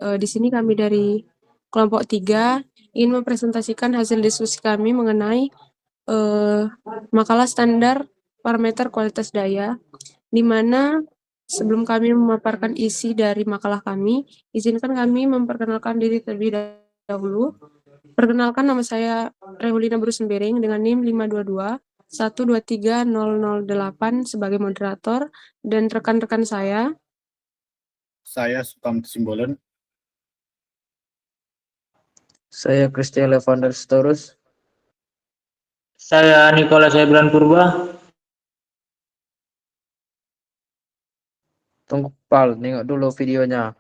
Di sini kami dari kelompok 3 ingin mempresentasikan hasil diskusi kami mengenai makalah standar parameter kualitas daya, di mana sebelum kami memaparkan isi dari makalah kami, izinkan kami memperkenalkan diri terlebih dahulu. Perkenalkan, nama saya Rehulina Brusembering dengan NIM 522 123 008 sebagai moderator, dan rekan-rekan saya. Saya Sukamti Simbolon. Saya Christian Levander Sitorus. Saya Nicholas Eblan Purba. Tunggu Pal, nengok dulu videonya.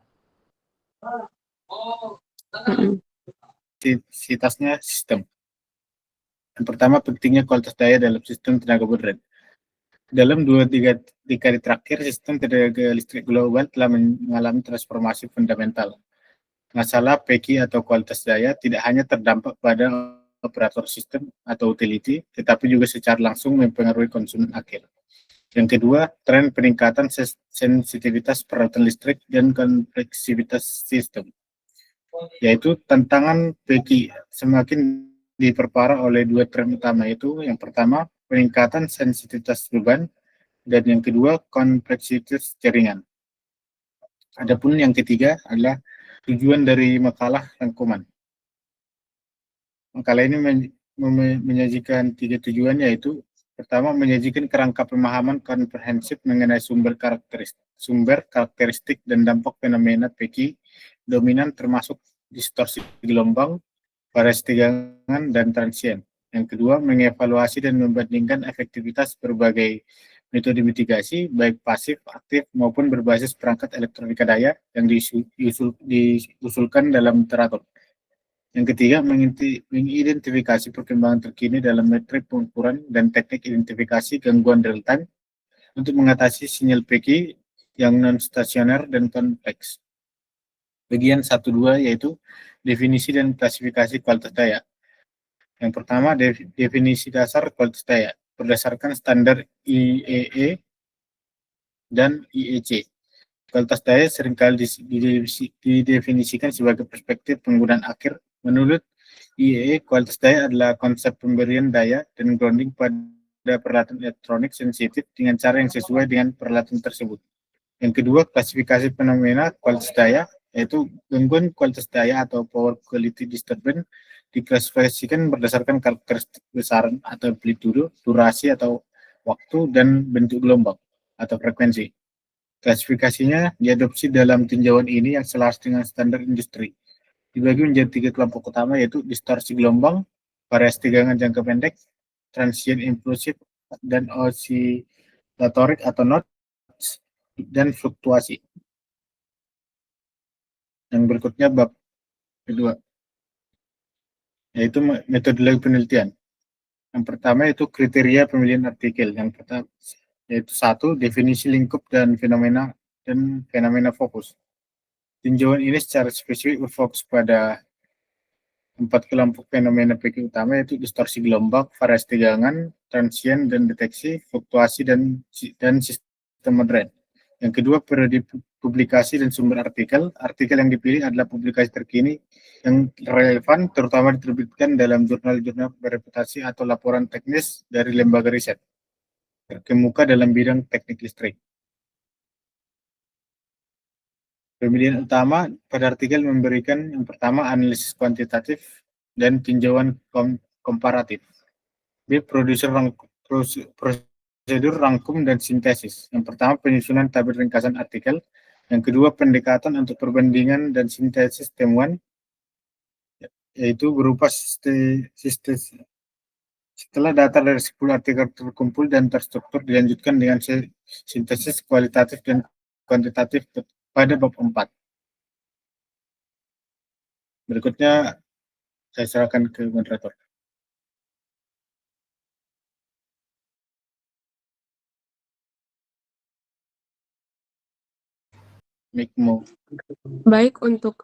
Sitasnya sistem. Yang pertama, pentingnya kualitas daya dalam sistem tenaga modern. Dalam 2-3 dekade terakhir, sistem tenaga listrik global telah mengalami transformasi fundamental. Masalah PEKI atau kualitas daya tidak hanya terdampak pada operator sistem atau utility, tetapi juga secara langsung mempengaruhi konsumen akhir. Yang kedua, tren peningkatan sensitivitas peralatan listrik dan kompleksitas sistem, yaitu tantangan PEKI semakin diperparah oleh dua tren utama, yaitu yang pertama peningkatan sensitivitas beban dan yang kedua kompleksitas jaringan. Adapun yang ketiga adalah tujuan dari makalah rangkuman. Makalah ini menyajikan 3 tujuan, yaitu pertama menyajikan kerangka pemahaman komprehensif mengenai sumber karakteristik dan dampak fenomena PEKI dominan termasuk distorsi gelombang, variasi tegangan, dan transien. Yang kedua, mengevaluasi dan membandingkan efektivitas berbagai metode mitigasi, baik pasif, aktif, maupun berbasis perangkat elektronika daya yang diusulkan dalam literatur. Yang ketiga, mengidentifikasi perkembangan terkini dalam metrik pengukuran dan teknik identifikasi gangguan real time untuk mengatasi sinyal PEKI yang non-stasioner dan kompleks. Bagian 1-2 yaitu definisi dan klasifikasi kualitas daya. Yang pertama, definisi dasar kualitas daya berdasarkan standar IEE dan IEC. Kualitas daya seringkali didefinisikan sebagai perspektif penggunaan akhir. Menurut IEE, kualitas daya adalah konsep pemberian daya dan grounding pada peralatan elektronik sensitif dengan cara yang sesuai dengan peralatan tersebut. Yang kedua, klasifikasi fenomena kualitas daya, yaitu gangguan kualitas daya atau power quality disturbance diklasifikasikan berdasarkan karakteristik besaran atau amplitude, durasi atau waktu, dan bentuk gelombang atau frekuensi. Klasifikasinya diadopsi dalam tinjauan ini yang selaras dengan standar industri. Dibagi menjadi 3 kelompok utama, yaitu distorsi gelombang, variasi tegangan jangka pendek, transient impulsif, dan oscillatorik atau noise, dan fluktuasi. Yang berikutnya bab kedua, yaitu metodologi penelitian. Yang pertama yaitu kriteria pemilihan artikel. Yang pertama yaitu 1, definisi lingkup dan fenomena fokus. Tinjauan ini secara spesifik berfokus pada 4 kelompok fenomena PEKI utama, yaitu distorsi gelombang, variasi tegangan, transient dan deteksi, fluktuasi, dan sistem modern. Yang kedua, periode publikasi dan sumber artikel. Artikel yang dipilih adalah publikasi terkini yang relevan, terutama diterbitkan dalam jurnal-jurnal bereputasi atau laporan teknis dari lembaga riset terkemuka dalam bidang teknik listrik. Pemilihan utama pada artikel memberikan yang pertama analisis kuantitatif dan tinjauan komparatif. B. Prosedur rangkum dan sintesis. Yang pertama penyusunan tabel ringkasan artikel. Yang kedua pendekatan untuk perbandingan dan sintesis temuan, yaitu berupa setelah data dari 10 artikel terkumpul dan terstruktur, dilanjutkan dengan sintesis kualitatif dan kuantitatif pada bab 4. Berikutnya saya serahkan ke moderator. Mikmo. Baik, untuk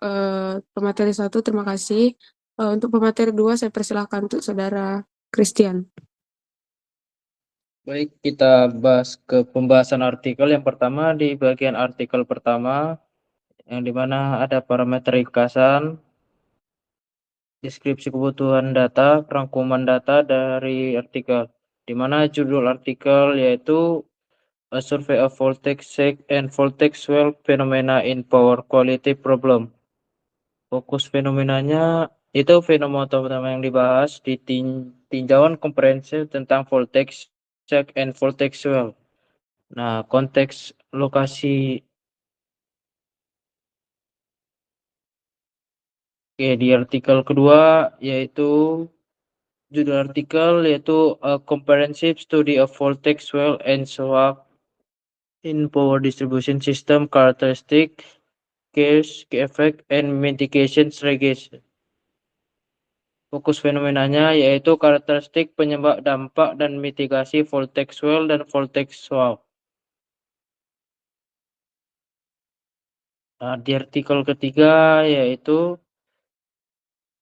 pemateri 1 terima kasih. Untuk pemateri 2 saya persilahkan untuk saudara Christian. Baik, kita bahas ke pembahasan artikel. Yang pertama, di bagian artikel pertama yang dimana ada parameter ringkasan, deskripsi kebutuhan data, rangkuman data dari artikel, dimana judul artikel yaitu A Survey of Voltage Sake and Voltage Swell Phenomena in Power Quality Problem. Fokus fenomenanya itu fenomena utama yang dibahas di tinjauan komprehensif tentang voltage sake and voltage swell. Nah, konteks lokasi di artikel kedua yaitu judul artikel yaitu A Comprehensive Study of Voltage Swell and Shock in Power Distribution System Characteristic, Cause, Key Effect, and Mitigation Strategies. Fokus fenomenanya yaitu karakteristik penyebab dampak dan mitigasi voltage swell dan voltage shock. Nah, di artikel ketiga yaitu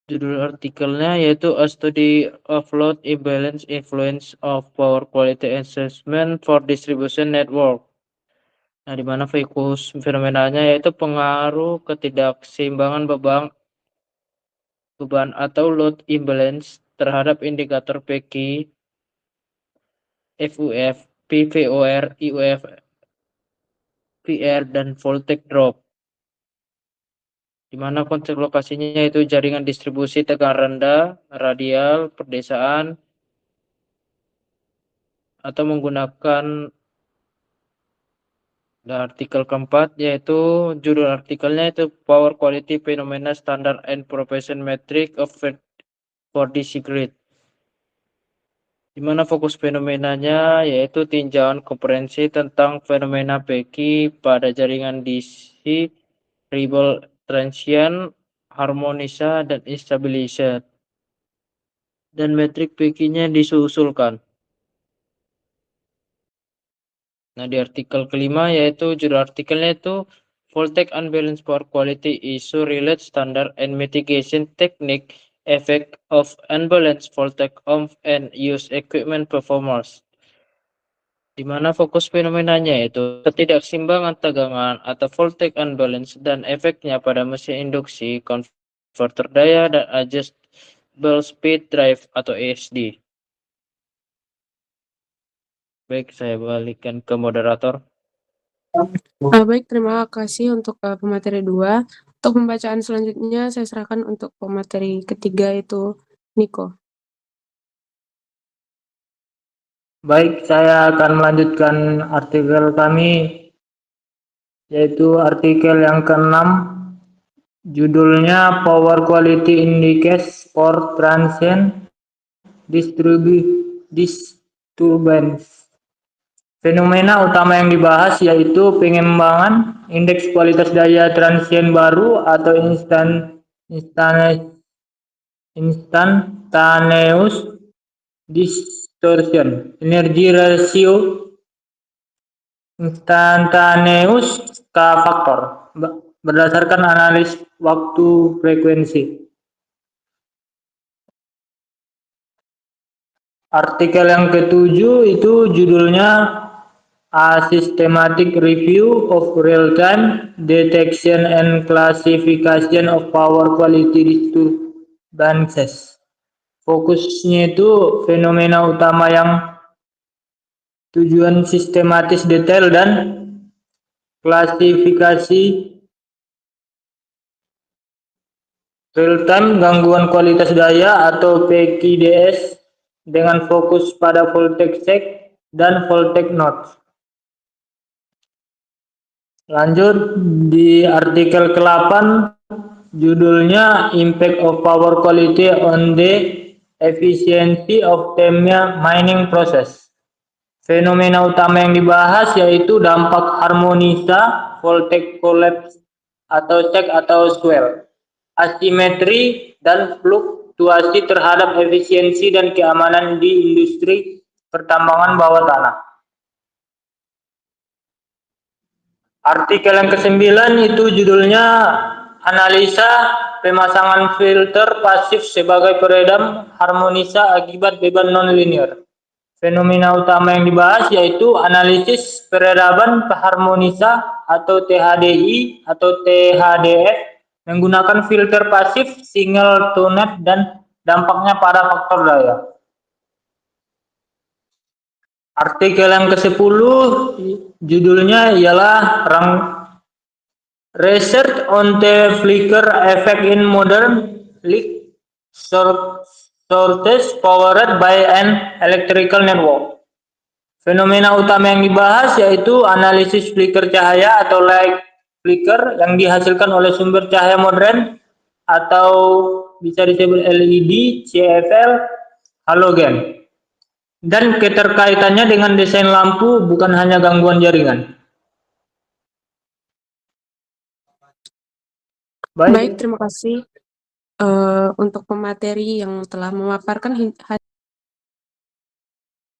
judul artikelnya yaitu A Study of Load Imbalance Influence of Power Quality Assessment for Distribution Network. Nah, di mana fokus fenomenanya yaitu pengaruh ketidakseimbangan beban atau load imbalance terhadap indikator PQ, FUF, PVOR, IUF, PR, dan voltage drop. Di mana konsep lokasinya yaitu jaringan distribusi tegangan rendah, radial, perdesaan, atau menggunakan artikel keempat yaitu judul artikelnya itu Power Quality Phenomena Standard and Profession Metric of for DC Grid. Di mana fokus fenomenanya yaitu tinjauan komprehensi tentang fenomena PQ pada jaringan DC, Ripple transient, harmonisa, dan instability. Dan metrik PQ-nya disusulkan. Nah, di artikel kelima yaitu judul artikelnya itu Voltage Unbalanced Power Quality Issue Relate Standard and Mitigation Technique Effect of Unbalanced Voltage on and Use Equipment Performance. Di mana fokus fenomenanya yaitu ketidakseimbangan tegangan atau voltage unbalance dan efeknya pada mesin induksi, converter daya, dan adjustable speed drive atau ASD. Baik, saya balikan ke moderator. Baik, terima kasih untuk pemateri 2. Untuk pembacaan selanjutnya saya serahkan untuk pemateri ketiga yaitu Niko. Baik, saya akan melanjutkan artikel kami, yaitu artikel yang ke-6, judulnya Power Quality Indicators for Transient Disturbance. Fenomena utama yang dibahas yaitu pengembangan indeks kualitas daya transient baru atau instantaneous distortion, energy ratio instantaneous K faktor berdasarkan analis waktu frekuensi. Artikel yang ke-7 itu judulnya A Systematic Review of Real-Time Detection and Classification of Power Quality Disturbances. Fokusnya itu fenomena utama yang tujuan sistematis detail dan klasifikasi real-time gangguan kualitas daya atau PQDS dengan fokus pada voltage sake dan voltage node. Lanjut di artikel ke-8 judulnya Impact of Power Quality on the Efficiency of Thermal Mining Process. Fenomena utama yang dibahas yaitu dampak harmonisa, voltage collapse atau sake atau swell, asimetri dan fluktuasi terhadap efisiensi dan keamanan di industri pertambangan bawah tanah. Artikel yang ke-9 itu judulnya Analisa Pemasangan Filter Pasif sebagai Peredam Harmonisa Akibat Beban Non-Linear. Fenomena utama yang dibahas yaitu analisis peradaban harmonisa atau THDI atau THDF menggunakan filter pasif, single to net, dan dampaknya pada faktor daya. Artikel yang ke-10 judulnya ialah Research on the Flicker Effect in Modern Leak Sources Powered by an Electrical Network. Fenomena utama yang dibahas yaitu analisis flicker cahaya atau light flicker yang dihasilkan oleh sumber cahaya modern atau bisa disebut LED, CFL, halogen, dan keterkaitannya dengan desain lampu bukan hanya gangguan jaringan. Baik, terima kasih untuk pemateri yang telah memaparkan